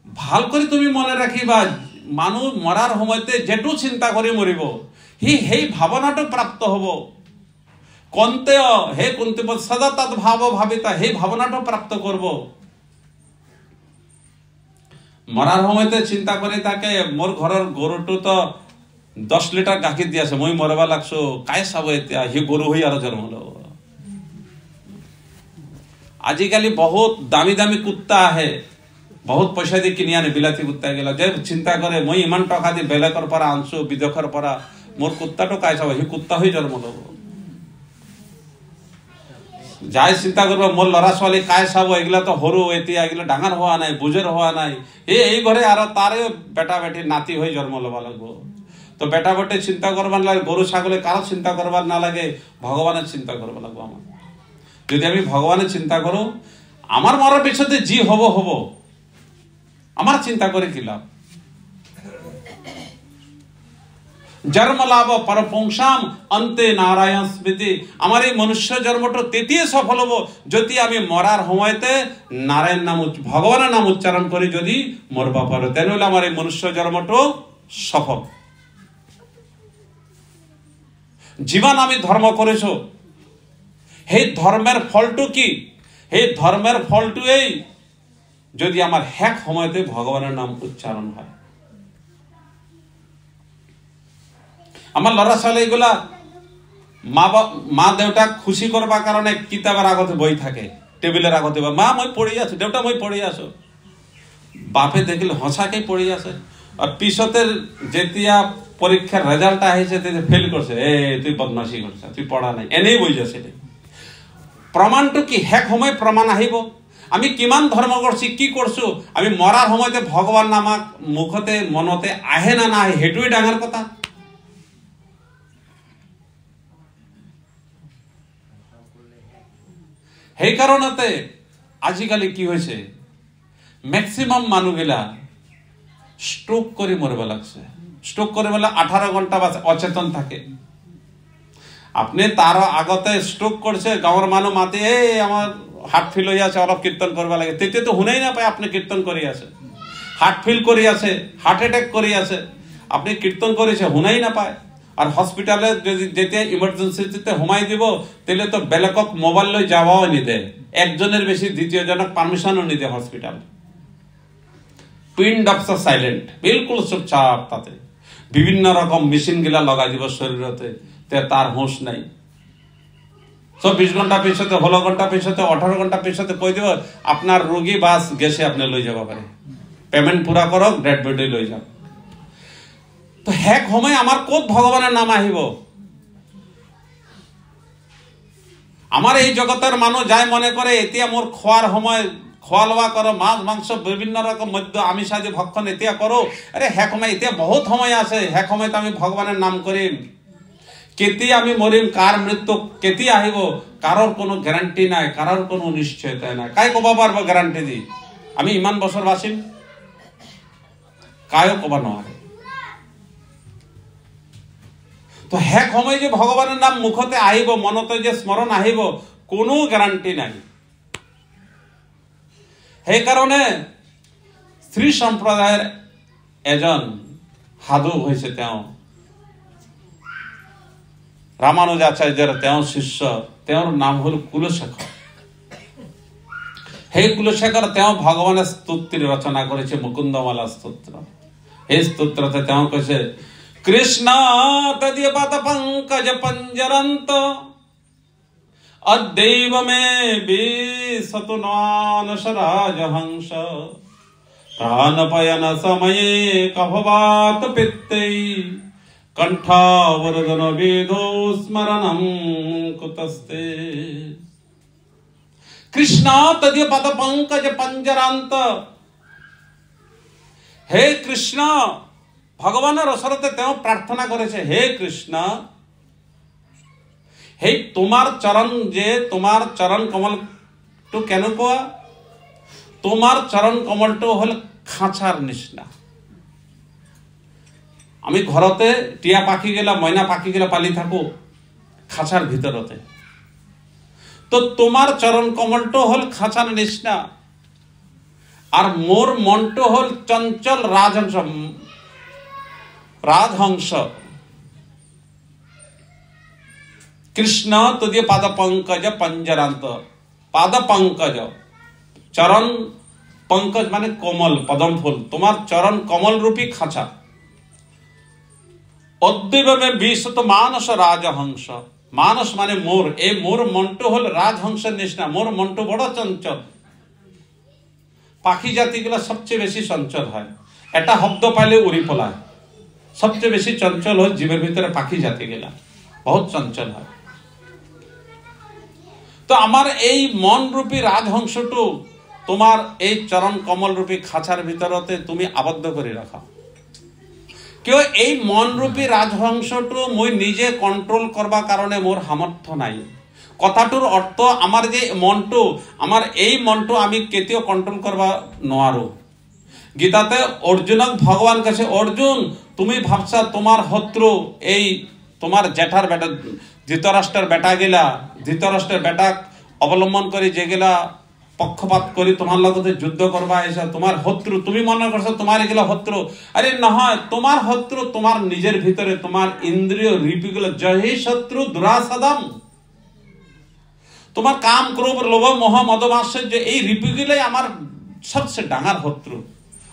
ভাল করে তুমি মনে রাখিবা, মানুষ মরার সময়তে যেটু চিন্তা করে মরিব হি সেই ভাবনাটো প্রাপ্ত হব। কোন্তে হে কুন্তি পুত্র সদা তদ্ভাব ভাবিতা, সেই ভাবনাটো প্রাপ্ত করব। মরার সময়তে চিন্তা করে তাকে মোর ঘরের গরুটো তো 10 লিটার গাখীর দি আছে, মই মরবা লাগছো, কাই চাব এতিয়া, সি গরু হই আর জন্ম লব। আজিকালি বহুত দামি দামি কুত্তা আহে, বহুত পয়সা দিয়ে কিনি আনে বিলাতি কুত্তা গেল, যে চিন্তা করে মই ইমান টাকা দি বেলেগর পৰা আনছো, বিদেশৰ পৰা, মোর কুত্তাটো কাই চাব, সি কুত্তা হই জন্ম লব। যাই চিন্তা করবো মোর লড়া ছোৱালী কাই চাব, এগুলা তো সৰু, এতিয়া এগুলা ডাঙৰ হোৱা নাই, বুজৰ হোৱা নাই, এই ঘৰে আৰু তাৰে বেটা বেটি নাতি হৈ জন্ম ল'ব লাগব। তো বেটা বেটি চিন্তা করবার নালাগে, গরু ছাগলে কারো চিন্তা করবার নালাগে, ভগবানের চিন্তা করব লাগবো। আমার যদি আমি ভগবানের চিন্তা করো, আমার মরার পিছনে জি হব হব, আমার চিন্তা করে কি লাভ? জন্ম লাভ পরপুংসাম অন্তে নারায়ণ স্মৃতি। আমার এই মনুষ্য জন্মটা তেতিয়ে সফল হব যদি আমি মরার সময়তে নারায়ণ নাম ভগবানের নাম উচ্চারণ করি, যদি মরবা পারো, তেন হলে আমার এই মনুষ্য জন্মটা সফল। জীবন আমি ধর্ম করেছো, সেই ধর্মের ফলটো কি? সেই ধর্মের ফলটো এই যদি আমার হেক সময়তে ভগবানের নাম উচ্চারণ হয়। আমার লড়া ছোৱালী এগুলা মা দেউতাক খুশি করবার কারণে কিতাবের আগতে বই থাকে, টেবিলের আগতে, মা মই পড়ি আছো, দেউতা মই পড়ি আছো, বাপে দেখিলে হসাকে পড়ি আছে। আর পিছতে যেতিয়া পরীক্ষার রেজাল্ট আহিছে ফেল করছে, তুই বদমাশি করছ, তুই পড়া নাই, এনেই বই যাচ্ছে। প্রমাণটো কি? হেক সময় প্রমাণ আহিব আমি কিমান ধর্ম করছি, কি করছো। আমি মরার সময়তে ভগবান নামাক মুখতে মনতে আহে না না আহে, হেটুই ডাঙর কথা। সেই কারণতে আজিকালি কি হয়েছে, ম্যাক্সিমাম মানুষগুলা স্ট্রোক করে মরবে লাগছে। স্ট্রোক করে বলে 18 ঘন্টা বা অচেতন থাকে। আপনি তার আগতে স্ট্রোক করছে, গাঁৱৰ মানুষ মাতি আমার হার্ট ফিল হয়ে আছে, অলপ কীর্তন করবা লাগে, তেতে তো শুনেই না পায় আপনি কীর্তন করি আছে। হার্ট ফিল করি আছে, হার্ট অ্যাটাক করি আছে, আপনি কীর্তন করেছে শুনাই না পায়। আর হসপিটালে যদি যেতে ইমার্জেন্সিতে হুমাই দিব, তাহলে তো বেলেগক মোবাইল লৈ যাওয়াও নিদে, একজনের বেশি দ্বিতীয় জনক পারমিশনও নিদে হসপিটাল। পিন ডপসা সাইলেন্ট, বিলকুল চুপচাপ। তাতে বিভিন্ন রকম মেশিন গিলা লগাই দিব শরীরতে, তার হুঁশ নাই। 24 ঘন্টা পিছতে, 16 ঘন্টা পিছতে, 18 ঘন্টা পিছতে কই দিব আপনার রোগী বাস গেছে, আপনি লই যাব পারে, পেমেন্ট পুরা করক, ডেড বডি লই যাও। তো হেক সময় আমার কত ভগবানের নাম আহিব? আমার এই জগতের মানুষ যাই মনে করে এতিয়া মোর খোয়ার সময়, খোয়া লোয়া করো, মাছ মাংস বিভিন্ন রকম মধ্য আমিষ আদি ভক্ষণ এতিয়া করো। আরে হেক সময় এতিয়া বহুত সময় আছে, হেক সময় তো আমি ভগবানের নাম করিম। কেতি আমি মরিম, কার মৃত্যু কেতি আহিব, কারোর কোনো গ্যারান্টি নাই, কারোর কোনো নিশ্চয়তা নাই। কাই কবা পারবো গ্যারান্টি দি আমি ইমান বছর বাঁচিম? কায়ও কবা নোৱাৰে। তো হেক সময় যে ভগবানের নাম মুখতে আহিব, মনতে যে স্মরণ আহিব, কোনো গ্যারান্টি নাই। সেই কারণে শ্রী সম্প্রদায়ের এজন সাধু হয়েছে, তেওঁ রামানুজাচার্যের তেওঁ শিষ্য, তেওঁৰ নাম হল কুলশেখর। সেই কুলশেখর তেওঁ ভগবানের স্তোত্র রচনা করেছে, মুকুন্দমালা স্তোত্র। এই স্তোত্রতে তেওঁ কৈছে, কৃষ্ণ তদীয় পাদ পঙ্কজ পঞ্জরন্ত অদ্যৈব মে বিশতু নানসরাজহংস প্রাণপয়ন সময়ে কভবাত পিত্তৈ কণ্ঠাবরদন বেদো স্মরণম কুতস্তে। কৃষ্ণ তদীয় পদ পঙ্কজ পঞ্জরান্ত, হে কৃষ্ণ, ভগবানের ওচৰতে তেওঁ প্ৰাৰ্থনা কৰেছে, হে কৃষ্ণ, হে তোমাৰ চৰণ, যে তোমাৰ চৰণ কমলটো কেনেকুৱা? তোমার চরণ কমলটো হল খাঁচার নিচিনা। আমি ঘরতে টিয়া পাখি গেলা, ময়না পাখি গেলা পালি থাকো খাঁচার ভিতরতে। তো তোমার চরণ কমলটো হল খাঁচার নিচিনা, আর মোর মনটো হল চঞ্চল রাজহংস। রাজহংস কৃষ্ণ তদীয় পাদ পঙ্কজ পঞ্জরান্ত। পাদ পঙ্কজ, চরণ পঙ্কজ মানে কোমল, পদম ফুল, তোমার চরণ কমল রূপী খাঁচা। অদ্বৈবে বিশত মানস রাজহংস, মানস মানে মোর, এই মোর মনটো হল রাজহংসের নিচিনা। মোর মনটো বড় চঞ্চল। পাখি জাতিগুলা সবচেয়ে বেশি চঞ্চল হয়, এটা শব্দ পাইলে উড়ি পলায়। সবচেয়ে বেশি চঞ্চল হয় জীবের ভিতরে পাখি জাতি গেলা, বহুত চঞ্চল হয়। তো আমার এই মন রূপী রাজহংসটু তোমার এই চরণ কমল রূপী খাঁচার ভিতরতে তুমি আবদ্ধ করে রাখা। কেউ এই মন রূপী রাজহংসটু মই নিজে কন্ট্রোল করবা কারণে মোর সামর্থ্য নাই। কথাটোর অর্থ আমার যে মনটো, আমার এই মনটো আমি কেতিয়াও কন্ট্রোল করবা নোৱাৰো। গীতাতে অর্জুনক ভগবান কাছে, অর্জুন তুমি ভাবছা তোমার শত্রু এই তোমার জেঠার বেটা ধৃতরাষ্ট্রের বেটা গেলা, ধৃতরাষ্ট্রের বেটা অবলম্বন করে যেগুলা পক্ষপাত করে তোমার লগতে যুদ্ধ করবা এসা তোমার শত্রু, তুমি মনে করছো তোমার এগুলা শত্রু। আরে নহয়, তোমার শত্রু তোমার নিজের ভিতরে, তোমার ইন্দ্রিয় রিপিগুলো। জহি শত্রু দুরাসাদম, তোমার কাম ক্রোধ লোভ মোহ মদ মাৎসর্য এই রিপিগুলাই আমার সবচেয়ে ডাঙার শত্রু।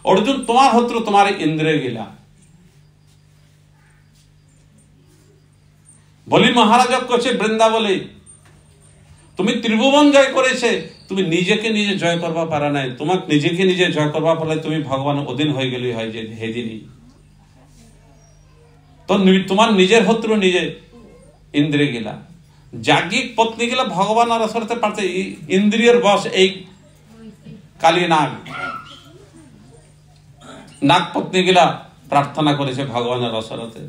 অর্জুন তোমার শত্রু তোমার ইন্দ্রিয় গিলা। বলি মহারাজ কছে বৃন্দাবলী তুমি ত্রিভুবন জয় করেছে, তুমি নিজেকে নিজে জয় করবা পারা নাই। তোমাকে নিজেকে নিজে জয় করবা পারলে তুমি ভগবান অধীন হয়ে গেলি হয় যে হেদিনই। তো তোমার নিজের শত্রু নিজে ইন্দ্রিয় গিলা। যাজ্ঞিক পত্নী গিলা ভগবান আর আসরতে পারছে ইন্দ্রিয়র বস এই কালী নাগ নাগ পত্নী গিলা প্রার্থনা করেছে ভগবানের অসরতে।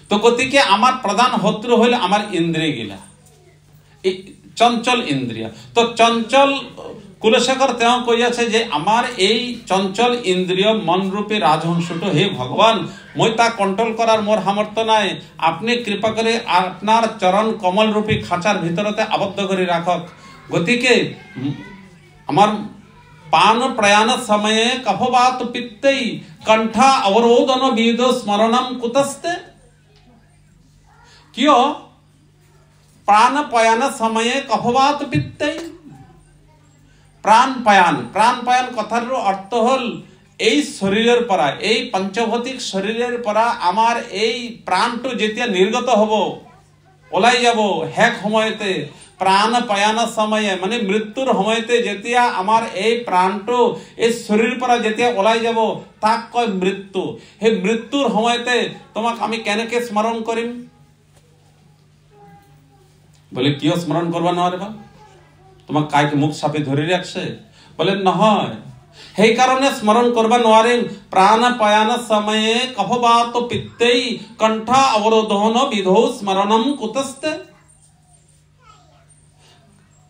তো গতিকে আমার প্রধান শত্রু হইল আমার ইন্দ্রিয় গিলা, চঞ্চল ইন্দ্রিয়। তো চঞ্চল কুলশেখর তেও কইয়াছে যে আমার এই চঞ্চল ইন্দ্রিয় মনরূপী রাজহংসটো, হে ভগবান মই তা কন্ট্রোল করার মোর সামর্থ্য নাই। আপনি কৃপা করে আপনার চরণ কমল রূপী খাঁচার ভিতরতে আবদ্ধ করে রাখক। গতিকে আমার পান প্রয়াণ সময়ে কফবাত পিত্তৈ কণ্ঠা অবরোধন বিদ স্মরণম কুতস্তে। কিয় প্রাণ পয়ান সময়ে কফবাত পিত্তৈ। প্রাণ পায়ান, প্রাণ পায়ান কথার অর্থ হল এই শরীরের পরা, এই পঞ্চভৌতিক শরীরের পরা আমার এই প্রাণটো যেতিয়া নির্গত হব, ওলাই যাব হেক সময়তে, প্রাণ পায়ান সময়ে মানে মৃত্যুর সময়তে যেতিয়া আমার এই প্রাণটো এই শরীর পরা যেতিয়া ওলাই যাব তাক কয় মৃত্যু। সেই মৃত্যুর সময়তে তোমাক আমি কেনেকে স্মরণ করিম? বলে কিয় স্মরণ করবা নোৱাৰিবা? তোমাক কাইকে মুখ চাপি ধৰি ৰাখছে? বলে নহয়, সেই কাৰণে স্মৰণ কৰবা নোৱাৰিম। প্রাণ পায়ান সময়ে কফবাত পিত্তৈ কণ্ঠা অবরোধন বিধৌ স্মরণম কুতস্তে।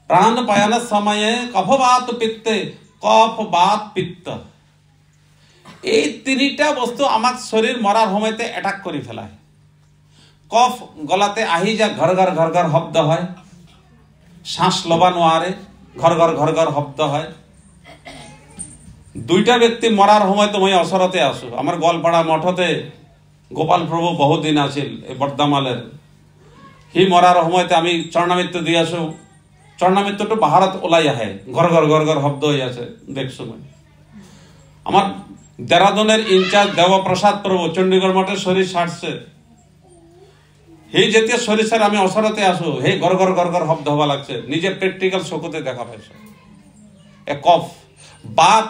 প্রাণ পায়ান সময়ে কফবাত পিত্তে, কফ বাত পিত্ত, এই তিনিটা বস্তু আমাক শরীর মরার সময়তে অ্যাটাক করে ফেলায়। কফ গলাতে আহি যা ঘর ঘর ঘর ঘর শব্দ হয়, শ্বাস লবা নোৱাৰে, ঘর ঘর ঘর ঘর শব্দ হয়। দুইটা ব্যক্তি মরার সময় তো মই অসরতে আসো। আমার গোয়ালপাড়া মঠতে গোপাল প্রভু বহুত দিন আছিল এই বর্দামালের। হি মরার সময়তে আমি চরণামিত্র দিয়ে আসো। চরণামিত্রটো বাহারত ওলাই আহে, ঘর ঘর ঘর ঘর শব্দ হয়ে আছে দেখছো। আমার দেরাদুনের ইনচার্জ দেবপ্রসাদ প্রভু চণ্ডীগড় মঠের শরীর ছাড়ছে। হে যেতিয়া শরীর ছাড় আমি অসরতে আসো, হে ঘর ঘর ঘর ঘর শব্দ হওয়া লাগছে। নিজে প্র্যাকটিক্যাল চকুতে দেখা পাইছো। এ কফ বাত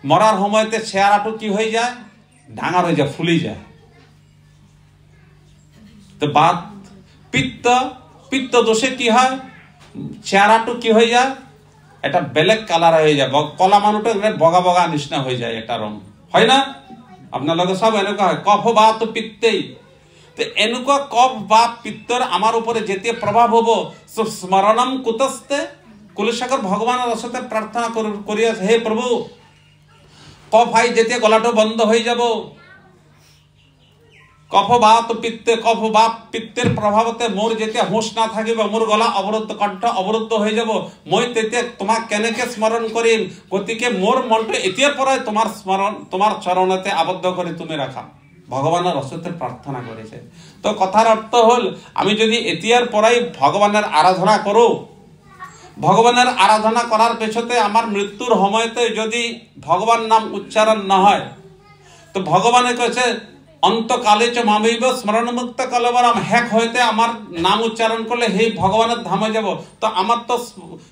মরার সময়তে চেহারাটো কি হয়ে যায়? ডাঙর হয়ে যায়, ফুলি যায়। তো বাত পিত্ত, পিত্ত দোষে কি হয়? চেহারাটো কি হয়ে যায়? এটা বেলেগ কালার হয়ে যায়, কলা মানুষটা বগা বগা নিচিনা হয়ে যায় একটা রং, হয় না? আপনার সব এনেকুৱা হয়। কফ বাত পিত্তেই, তো এনেকুৱা কফ বা পিত্তর আমার উপরে যেতে প্রভাব হব, স্মরণম কুতস্তে। কুলশেখর ভগবানের সাথে প্রার্থনা করিয়াছে, হে প্রভু কফ আই যেতে গলাটো বন্ধ হয়ে যাব। কফ বাত পিত্তে, কফ বা পিত্তের প্রভাবতে মোর যেতে হুঁশ না থাকিব, মোর গলা অবরুদ্ধ, কণ্ঠ অবরুদ্ধ হয়ে যাব। মই তেতিয়া তোমাক কেনেকে স্মরণ করিম? গতিকে মোর মনটো এতিয়াৰ পৰাই তোমার স্মরণ, তোমার চরণতে আবদ্ধ করে তুমি রাখা। ভগবানের অসতে প্রার্থনা করেছে। তো কথার অর্থ হল আমি যদি এতিয়ার পরাই ভগবানের আরাধনা করো, ভগবানের আরাধনা করার পেছতে আমার মৃত্যুর সময়তে যদি ভগবান নাম উচ্চারণ না হয়, তো ভগবানের কাছে অন্তকালে চ মামৈব স্মরণমুক্ত কলবরাম, হ্যাক হইতে আমার নাম উচ্চারণ করলে হে ভগবানের ধামে যাব। তো আমার তো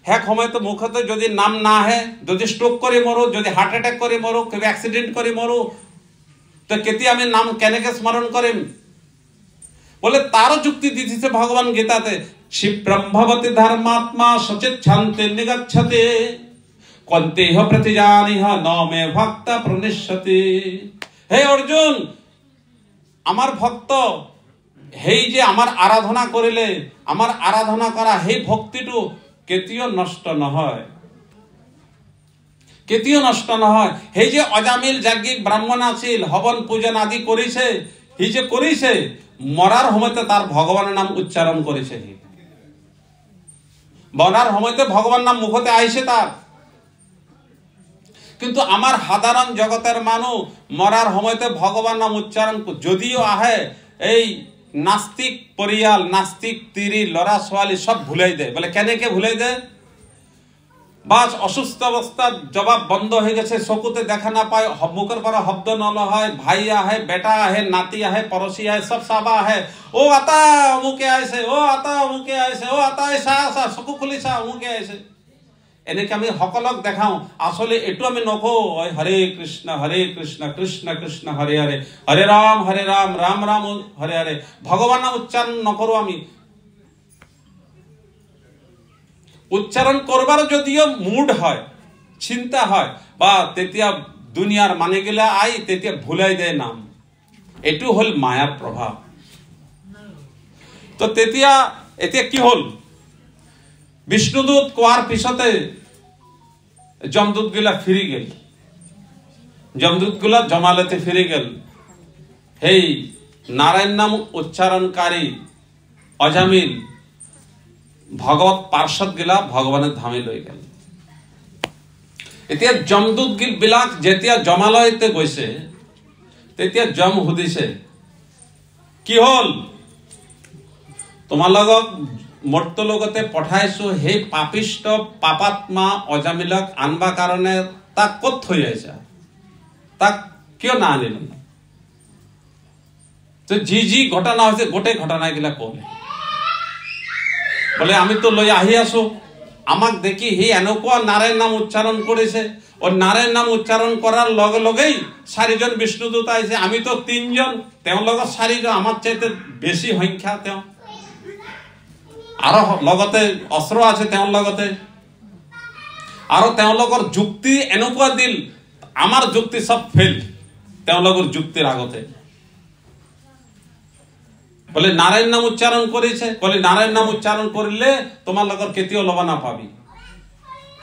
হ্যাক সময়তে মুখতে যদি নাম না হে, যদি স্ট্রোক করে মরো, যদি হার্ট অ্যাটাক করে মরো, কেউ অ্যাক্সিডেন্ট করে মরো, তো কেতি আমি নাম কেনেকে স্মরণ করিম? বলে তারও যুক্তি দিতেছে ভগবান গীতাতে, क्षिप्रम भवति धर्मात्मा सचिच्छन्ति निगच्छति कन्तेह प्रतिजानिह न मे भक्त प्रणिष्यति। हे अर्जुन, आमार भक्त हेई जे आमार आराधना करिले आमार आराधना करा हेई भक्तिटु केतियो नष्ट নহয়, केतियो नष्ट নহয়। हेई जे अजामिल जाज्ञिक ब्राह्मण आछिल हवन पूजन आदि करिছে, हि जे करिছে मरार সময়তে तार भगवान नाम उच्चारण करिছে, मरार সময়তে भगवान नाम मुखते आइছে तार। किन्तु आमार साधारण जगतेर मानु मरार সময়তে भगवान नाम उच्चारण যদিও आहे এই नास्तिक परियाल नास्तिक तिरी लड़ा छाली सब भुलाई दे। बोले केनेके भुलाई दे? बास असुस्थ अवस्था जवाब बंद हो गए, चकुते देखा ना पाए, मुखर पर शब्द नल है, भाई आहे बेटा आहे नाती आहे पड़ोसी आहे सब साबा आहे, ओ आता अमुके आइसे, ओ आता अमुके आइसे, ओ आता सा चकु खुली सा अमुके आइसे। এনেকে আমি সকলক দেখাও, আসলে এটু আমি নকো হরে কৃষ্ণ কৃষ্ণ কৃষ্ণ হরে হরে, হরে রাম রাম রাম হরে হরে, ভগবান নাম উচ্চারণ নকরো। আমি উচ্চারণ করবার যদিও মুড হয় চিন্তা হয় বা তেতিয়া দুনিয়ার মানে গেলে আই তেতিয়া ভুলাই দেয় নাম, এটু হল মায়ার প্রভাব। তো তেতিয়া এতিয়া কি হল, বিষ্ণুদূত কোয়ার পিছতে যমদূত গুলা ফিরে গেল, যমদূত গুলা জমালেতে ফিরে গেল। হেই নারায়ণ নাম উচ্চারণকারী অজামিল ভগবত পার্ষদ গিলা ভগবানের ধামে লৈ গেল। এতিয়া যমদূত বিলাক যেতিয়া জমালয়তে গৈছে তেতিয়া যম সুধিছে কি হল, তোমালোকক মর্তলোকতে পঠাইছো সেই পাপিষ্ট পাপাত্মা অজামিলক আনবা কারণে তাক কত থৈ আহিছা, তাক কিয় না আনিল? তো যি ঘটনা হয়েছে গোটেই ঘটনাগুলা কলে। বলে আমি তো লই আহি আছো, আমাক দেখি হি এনেকুৱা নারায়ণ নাম উচ্চারণ করেছে, ও নারায়ণ নাম উচ্চারণ করার লগে লগেই 4 জন বিষ্ণুদূত আইছে, আমি তো 3 জন, তেও লগত 4 জন, আমার চাইতে বেশি সংখ্যা তেও, আরো লগতে অস্ত্র আছে তেও লগতে, আরো তেও লগর যুক্তি এনেকুৱা দিল, আমার যুক্তি সব ফেল তেও লগর যুক্তির আগতে। বলে নারায়ণ নাম উচ্চারণ করেছে, বলে নারায়ণ নাম উচ্চারণ করলে তোমার লগর কেতিও লবা না পাবি,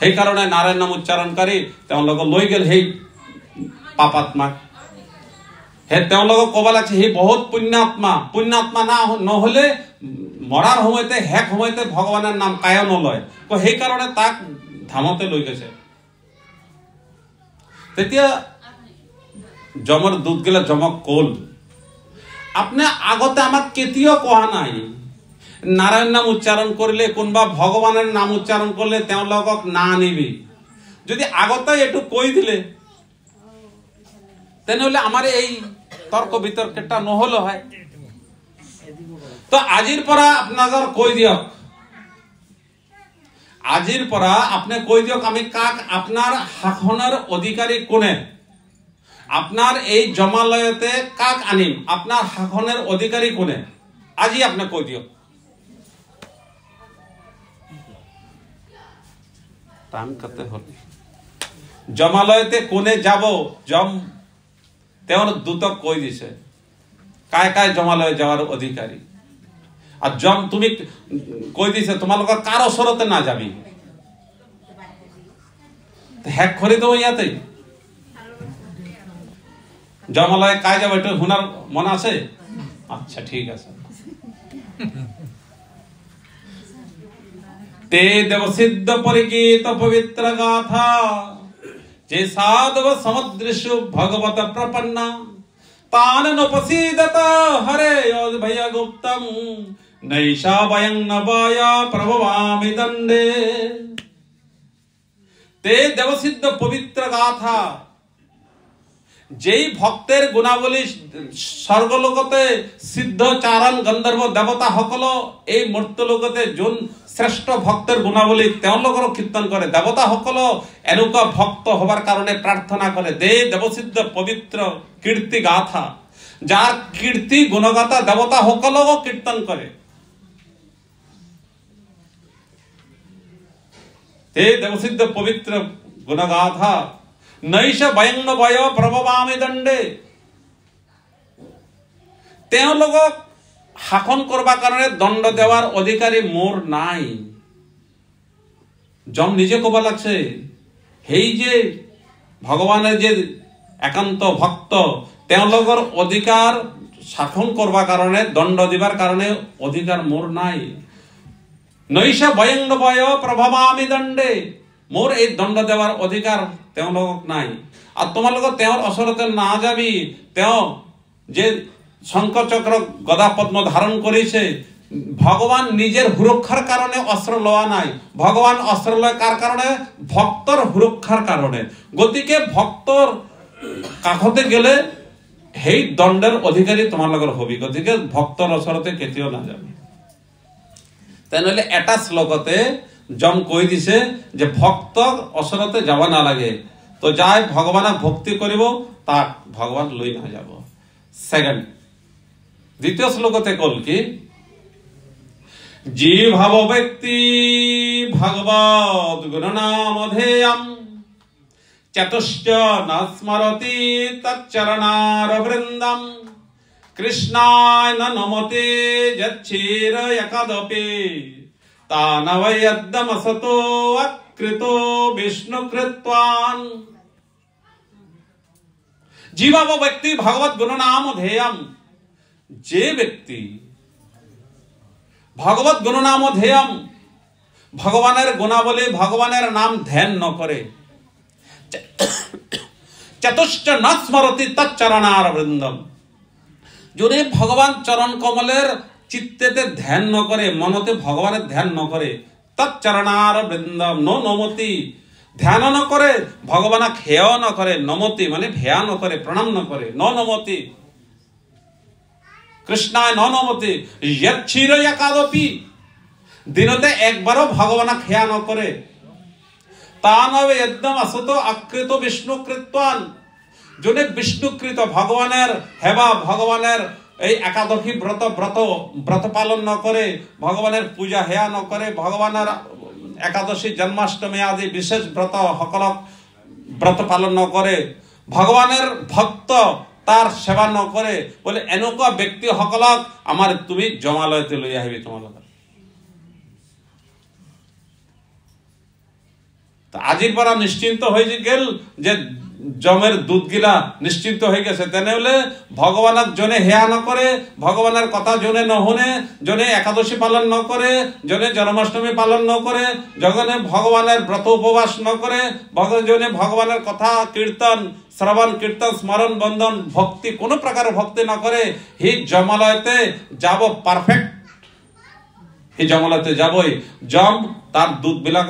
সেই কারণে নারায়ণ নাম উচ্চারণকারী তেও লগর লৈ গেল সেই পাপাত্মা। হে তেও লগর কবা লাগছে হে বহুত পুণ্যাত্মা, পুণ্যাত্মা না নহলে মরার সময়তে হেক সময়তে ভগবানের নাম কায় নলয়, সেই কারণে তাক ধামতে লৈ গেছে। তেতিয়া যমৰ দূত গেলা যমক কল, আপনি আগতে আমাক কেতিয়াও কোৱা নাই নারায়ণ নাম উচ্চারণ করলে কোনবা ভগবানের নাম উচ্চারণ করলে তেও লগক না আনিবি, যদি আগতে একটু কই দিলে তেনেহলে আমার এই তর্ক বিতর্কটা নহলো হয়। তো আজির পরা আপনাদের কই দিয়ক, আজির পরা আপনি কই দিয়ক আমি কাক আপনার শাসনের অধিকারী কোনে, আপনার এই জমালয়তে কাক আনিম, আপনার শাসনের অধিকারী কোনে, আজি আপনি কই দিয়ক। টাইম কত হল, জমালয়তে কোনে যাব, জম তেওর দূতক কই দিছে কায় কায় জমালয় যাওয়ার অধিকারী, আর জম তুমি কই দিছে তোমালোক কার ওসরতে না যাবি, হ্যাক করে দেবো ইয়াতে। জমালয় কায় যাবো এটা হুনার মনে আছে? আচ্ছা ঠিক আছে। ते देवसिद्ध परिगीत पवित्र गाथा जे साधव समुद्रषु भगवत प्रपन्ना तान नोपसीदत हरे भय गुप्तम नैषा वयं नवाया प्रभवामि दंडे। ते देवसिद्ध पवित्र गाथा যেই ভক্তের গুণাবলী স্বর্গলোকতে সিদ্ধ চারণ গন্ধর্ব দেবতা সকল এই মর্ত্যলোকতে যোন শ্রেষ্ঠ ভক্তের গুণাবলী তেওঁলোকৰ কীৰ্তন কৰে, দেবতা সকল এনেকুৱা ভক্ত হবার কারণে প্রার্থনা করে দে দেবসিদ্ধ পবিত্র কীর্তি গাথা, যার কীর্তি গুণগাথা দেবতা সকলও কীর্তন করে। ते देवसिद्ध पवित्र गुणगाथा नैष वयंग भय प्रभवामी दंडे তেওঁলোকক শাসন করবার কারণে দণ্ড দেওয়ার অধিকারী মোর নাই। যম নিজে কবা লাগছে সেই যে ভগবানের যে একান্ত ভক্ত তেওঁলোকৰ অধিকার শাসন করবার কারণে দণ্ড দিবার কারণে অধিকার মোর নাই। নৈষ ভয়ঙ্গ ভয় প্রভবামি দণ্ডে মোর এই দণ্ড দেওয়ার অধিকার তেওঁলোকক নাই। আর তোমালোক তেওঁৰ ওচৰতে না যাবি, তেওঁ যে শঙ্কচক্র গদা পদ্ম ধারণ করেছে ভগবান নিজের সুরক্ষার কারণে অস্ত্র লওয়া নাই। ভগবান অস্ত্র লয় কার কারণে? ভক্তর সুরক্ষার কারণে। গতিকে ভক্তর কাষতে গেলে সেই দণ্ডের অধিকারী তোমালোকৰ হবি। গতিকে ভক্তৰ ওচৰতে কেতিয়াও না যাবি। তেনেহলে এটা শ্লোকতে যম কৈ দিছে যে ভক্তৰ ওচৰতে যাব নালাগে। তো যাই ভগৱানক ভক্তি কৰিব তাক ভগৱান লৈ না যাব। সেকেন্ড দ্বিতীয় শ্লোকতে কল কি জি ভাব ব্যক্তি ভগবত গুণনামধেয়ম চতুশ্চ ন স্মরতি তচ্চরণার বৃন্দম কৃষ্ণায় ন নমতে যচ্ছির একদপি তানবয়দ্দমসতো অকৃতো বিষ্ণু কৃত্বান। জীবাব ব্যক্তি ভগবত গুণনামধেয়ম, যে ব্যক্তি ভগবত গুণনামধেয়ম ভগবানের গুণাবলী ভগবানের নাম ধ্যান ন করে চতুশ্চ ন স্মরতি তচ্চরণার বৃন্দম, যদি ভগবান চরণ কমলের চিত্তেতে ধ্যান ন করে, মনতে ভগবানের ধ্যান ন করে, তচ্চরণার বৃন্দম ন নমতি, ধ্যান ন করে ভগবানক হেয় ন করে, নমতি মানে ভেয়া ন করে, প্রণাম ন করে, ন নমতি কৃষ্ণায় ন নমতি যচ্ছির একাদপি, দিনতে একবারও ভগবানক হেয়া ন করে, তানবে একদম আসত আকৃত বিষ্ণু কৃত্বান, যোনে বিষ্ণুকৃত ভগবানের হেবা ভগবানের এই একাদশী ব্রত ব্রত ব্রত পালন ন করে, ভগবানের পূজা হেয়া ন করে, ভগবানের একাদশী জন্মাষ্টমী আদি বিশেষ ব্রত সকলক ব্রত পালন ন করে, ভগবানের ভক্ত তার সেবা ন করে, বলে এনেকুৱা ব্যক্তি সকলক আমার তুমি জমালয়তে লৈ আহিবি তোমালোক। আজির পরা নিশ্চিন্ত হয়ে গেল যে জমের দুধ গিলা নিশ্চিন্ত হয়ে গেছে। তেনেহলে ভগবানক জনে হেয়া ন করে, ভগবানের কথা জনে ন শুনে, জনে একাদশী পালন ন করে, জনে জন্মাষ্টমী পালন ন করে, জনে ভগবানের ব্রত উপবাস ন করে, জনে ভগবানের কথা কীর্তন শ্রবণ কীর্তন স্মরণ বন্ধন ভক্তি কোনো প্রকার ভক্তি ন করে, হি জমালয়তে যাব পারফেক্ট, হি জমালয়তে যাবই। জম তার দুধ বিলাক